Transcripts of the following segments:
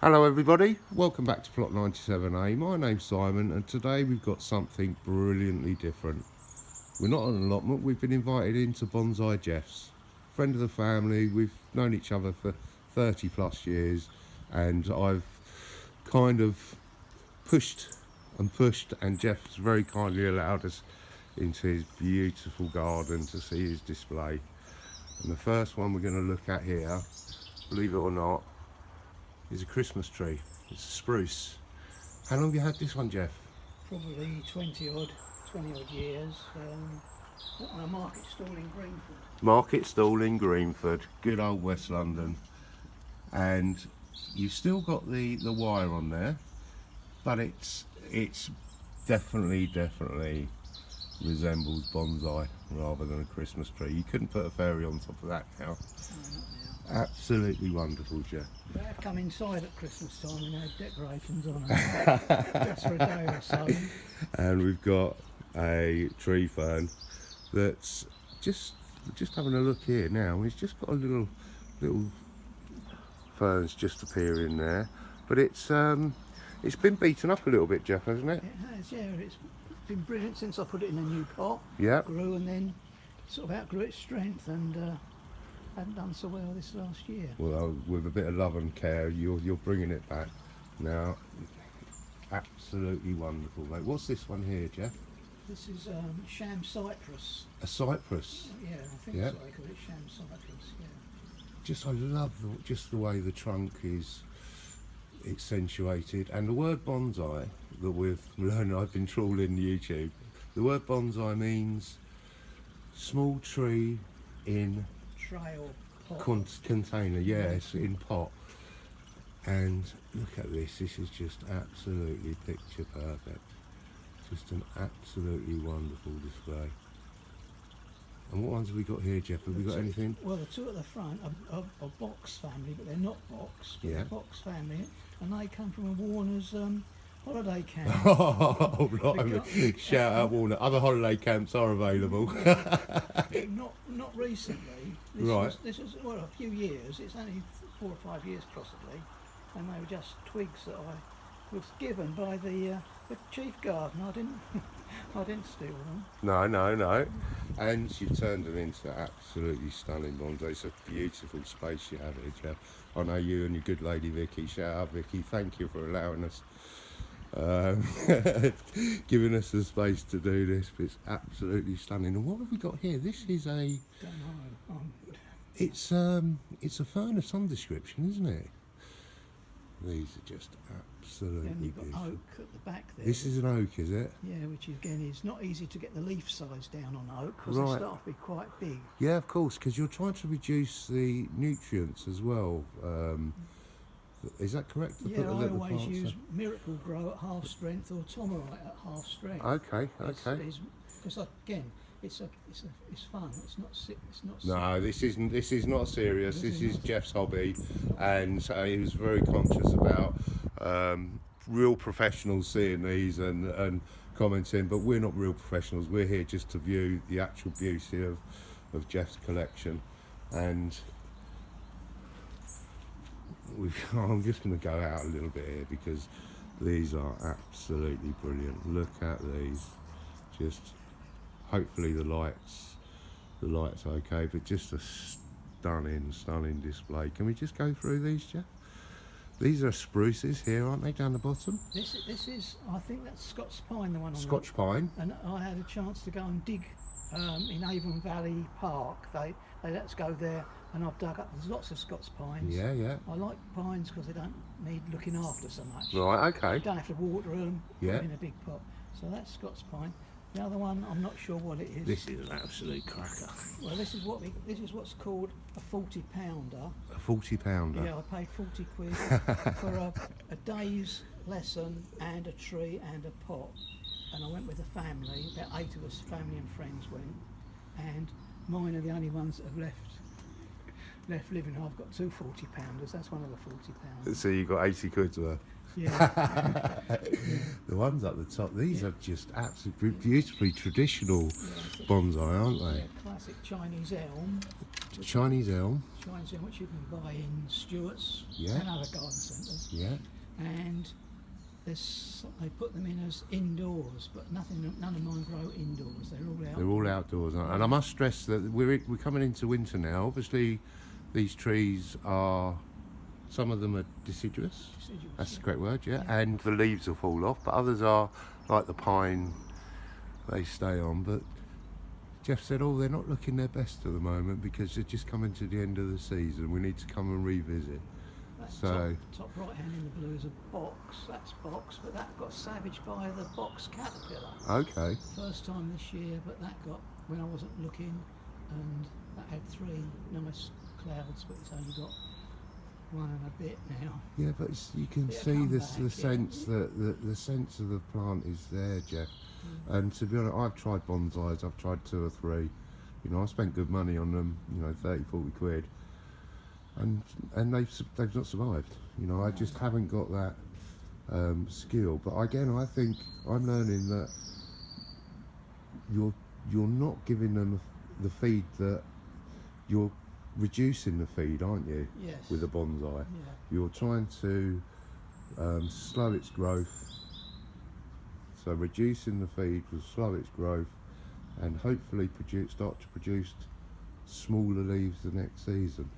Hello everybody, welcome back to Plot 97A. My name's Simon and today we've got something brilliantly different. We're not on an allotment, we've been invited into Bonsai Jeff's. Friend of the family, we've known each other for 30 plus years and I've kind of pushed and Jeff's very kindly allowed us into his beautiful garden to see his display. And the first one we're going to look at here, believe it or not, is a Christmas tree. It's a spruce. How long have you had this one, Jeff? Probably 20 odd years. On a market stall in Greenford. Market stall in Greenford, good old West London. And you've still got the wire on there, but it's definitely resembles bonsai rather than a Christmas tree. You couldn't put a fairy on top of that now. No, not now. Absolutely wonderful, Jeff. They have come inside at Christmas time and had decorations on them just for a day or so. And we've got a tree fern that's just having a look here now. It's just got a little ferns just appearing there, but it's been beaten up a little bit, Jeff, hasn't it? It has, yeah. It's been brilliant since I put it in a new pot. Yeah. Grew and then sort of outgrew its strength and hadn't done so well this last year. Well, with a bit of love and care, you're bringing it back now. Absolutely wonderful, mate. What's this one here, Jeff? This is sham cypress. A cypress. Yeah, I think Yeah. so. They call it sham cypress. Yeah. I love just the way the trunk is accentuated, and the word bonsai that we've learned. I've been trawling YouTube. The word bonsai means small tree in Tray or pot. container. Yes, in pot. And look at this. This is just absolutely picture perfect. Just an absolutely wonderful display. And what ones have we got here, Jeff? Have we got anything? Well, the two at the front are Box family, but they're not Box. Yeah. They're Box family, and they come from a Warner's holiday camp. Oh, blimey. Shout out Warner. Other holiday camps are available. Not recently. Right. This was well a few years. It's only 4 or 5 years possibly, and they were just twigs that I was given by the chief gardener. I didn't steal them. No. And you've turned them into absolutely stunning bonsai. It's a beautiful space you have here, Jeff. I know you and your good lady Vicky. Shout out Vicky. Thank you for allowing us, giving us the space to do this. But it's absolutely stunning. And what have we got here? This is a. Don't know. It's a fern of some description, isn't it? These are just absolutely Then you've got beautiful. oak at the back there. This is an oak, is it? Yeah, which again is not easy to get the leaf size down on oak because Right. they start to be quite big. Yeah, of course, because you're trying to reduce the nutrients as well. Is that correct? To Yeah, put the I little always plants use in? Miracle Grow at half strength or Tomerite at half strength. Okay. Because again, it's fun. It's not No, this is not serious. This is not. Jeff's hobby, and he was very conscious about real professionals seeing these and commenting. But we're not real professionals. We're here just to view the actual beauty of Jeff's collection, and I'm just going to go out a little bit here because these are absolutely brilliant. Look at these. Just hopefully the light's okay, but just a stunning display. Can we just go through these, Jeff? These are spruces here, aren't they, down the bottom? This is I think that's Scots pine, the one on Scotch pine. And I had a chance to go and dig in Avon Valley Park. They let us go there, and I've dug up. There's lots of Scots pines. Yeah. I like pines because they don't need looking after so much. Right, okay. You don't have to water them. Put Yeah. them in a big pot. So that's Scots pine. The other one, I'm not sure what it is. This is an absolute cracker. Well, this is what's called a 40-pounder. A 40-pounder. Yeah, I paid 40 quid for a day's lesson and a tree and a pot. And I went with a family, about 8 of us, family and friends went. And mine are the only ones that have left living. I've got 2 40-pounders, that's one of the 40-pounders. So you got 80 quid's worth. Yeah. The ones up the top, these are just absolutely beautifully traditional bonsai, aren't they? Yeah, classic Chinese elm. Chinese elm. Chinese elm, which you can buy in Stewart's Yeah. and other garden centres. Yeah. And they put them in as indoors, but none of mine grow indoors. They're all out. They're all outdoors, aren't they? And I must stress that we're coming into winter now. Obviously, these trees are, some of them are deciduous. That's the correct word, yeah. And the leaves will fall off, but others are, like the pine, they stay on. But Jeff said, oh, they're not looking their best at the moment because they're just coming to the end of the season. We need to come and revisit. That top right hand in the blue is a box. That's box, but that got savaged by the box caterpillar. Okay. First time this year, but that got when I wasn't looking, and that had 3 nice clouds, but it's only got 1 and a bit now. Yeah, but you can see the sense that the sense of the plant is there, Jeff. And to be honest, I've tried bonsais. I've tried 2 or 3. You know, I spent good money on them. You know, 30, 40 quid. And they've not survived. You know, I just haven't got that skill. But again, I think I'm learning that you're not giving them the feed that you're reducing the feed, aren't you? Yes. With a bonsai, Yeah. you're trying to slow its growth. So reducing the feed will slow its growth, and hopefully start to produce smaller leaves the next season.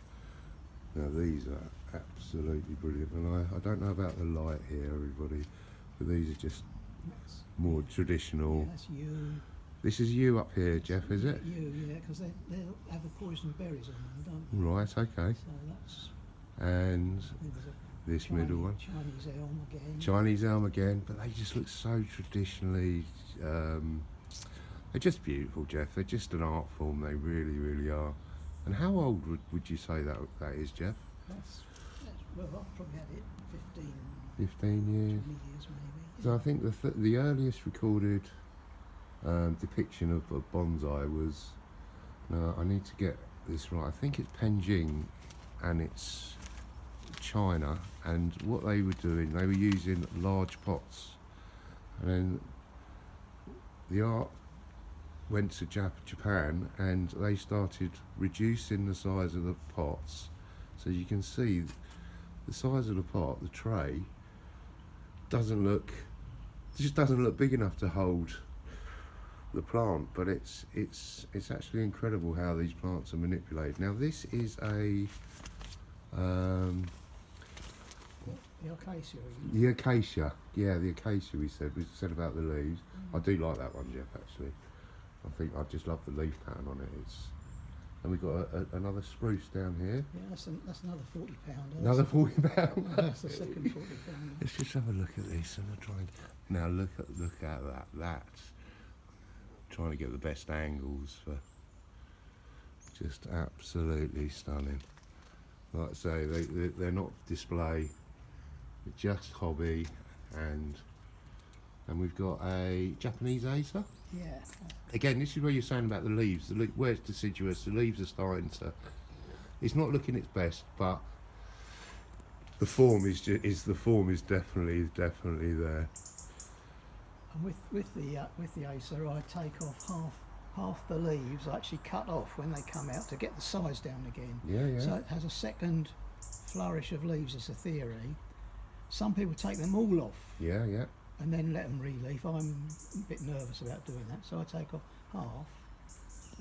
Now these are absolutely brilliant, and I don't know about the light here, everybody, but these are just more traditional. Yeah, that's you. This is you up here, Jeff, is it? You, yeah, because they'll have the poison berries on them, don't they? Right, okay. So that's. And There's this middle one. Chinese elm again. Chinese elm again, but they just look so traditionally. They're just beautiful, Jeff. They're just an art form. They really, really are. And how old would you say that is, Jeff? That's well, I've probably had it 15 15 years. 20 years maybe. So I think the earliest recorded depiction of a bonsai was. I need to get this right. I think it's Penjing, and it's China. And what they were doing, they were using large pots, and then the art went to Japan, and they started reducing the size of the pots. So you can see the size of the pot, the tray, just doesn't look big enough to hold the plant. But it's actually incredible how these plants are manipulated. Now this is a The acacia. the acacia. Yeah, the acacia. We said about the leaves. I do like that one, Jeff. Actually, I just love the leaf pattern on it. And we've got another spruce down here. Yeah, that's another £40. Another £40. That's the second £40. Let's just have a look at this and try and now look at that. That's trying to get the best angles for just absolutely stunning. Like I say, they're not display, they're just hobby, and we've got a Japanese Acer. Yeah. Again, this is where you're saying about the leaves. Where it's deciduous, the leaves are starting to. It's not looking its best, but the form is definitely there. And with the Acer, I take off half the leaves. I actually cut off when they come out to get the size down again. Yeah. So it has a second flourish of leaves. It's a theory. Some people take them all off. Yeah. And then let them re-leaf. I'm a bit nervous about doing that, so I take off half,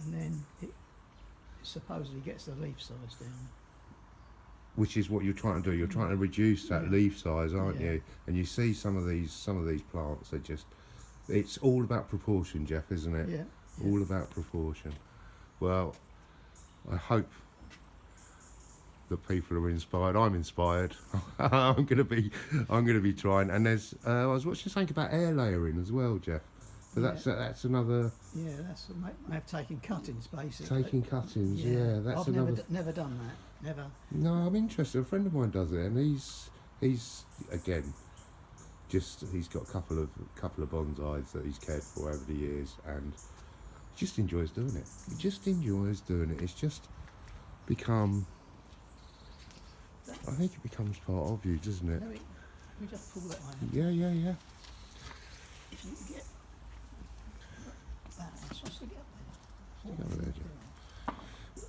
and then it supposedly gets the leaf size down. Which is what you're trying to do. You're trying to reduce that leaf size, aren't Yeah. you? And you see some of these plants. It's all about proportion, Jeff, isn't it? Yeah. All about proportion. Well, I hope that people are inspired. I'm inspired. I'm gonna be trying. And there's I was watching something about air layering as well, Jeff. But that's another. Yeah, that's I have taken cuttings basically. Taking cuttings, yeah. That's I've another. never done that. Never. No, I'm interested. A friend of mine does it, and he's again, he's got a couple of bonsais that he's cared for over the years, and he just enjoys doing it. He just enjoys doing it. It's just become. I think it becomes part of you, doesn't it? Let me just pull that one. Yeah. If you can get that, it's just to get there. Stick over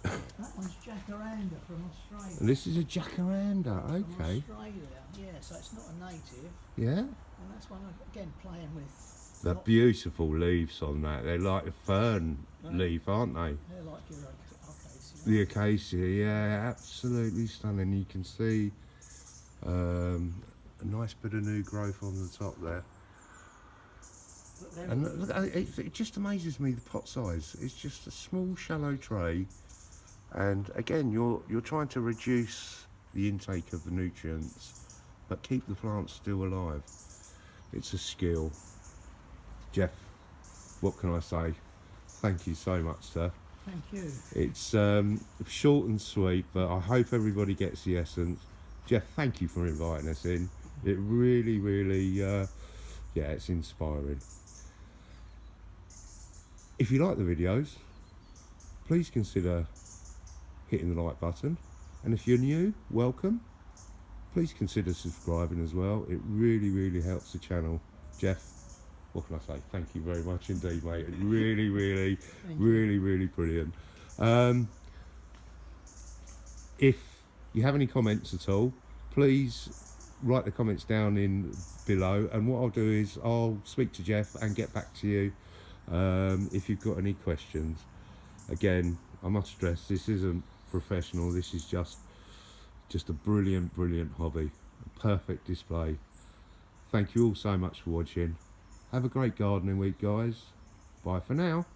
there, That one's jacaranda from Australia. And this is a jacaranda, From okay. Australia, yeah, so it's not a native. Yeah. And that's one, again, playing with. The beautiful leaves on that. They're like a fern Right. leaf, aren't they? They're like your acacia. The acacia, yeah, absolutely stunning. You can see a nice bit of new growth on the top there. And look, it just amazes me, the pot size. It's just a small, shallow tray, and again, you're trying to reduce the intake of the nutrients, but keep the plants still alive. It's a skill. Jeff, what can I say? Thank you so much, sir. Thank you. It's short and sweet, but I hope everybody gets the essence. Jeff, thank you for inviting us in. It really, really, yeah, it's inspiring. If you like the videos, please consider hitting the like button. And if you're new, welcome. Please consider subscribing as well. It really, really helps the channel. Jeff, what can I say? Thank you very much indeed, mate. Really, really, really brilliant. If you have any comments at all, please write the comments down in below, and what I'll do is I'll speak to Jeff and get back to you if you've got any questions. Again, I must stress, this isn't professional. This is just a brilliant hobby, a perfect display. Thank you all so much for watching. Have a great gardening week, guys. Bye for now.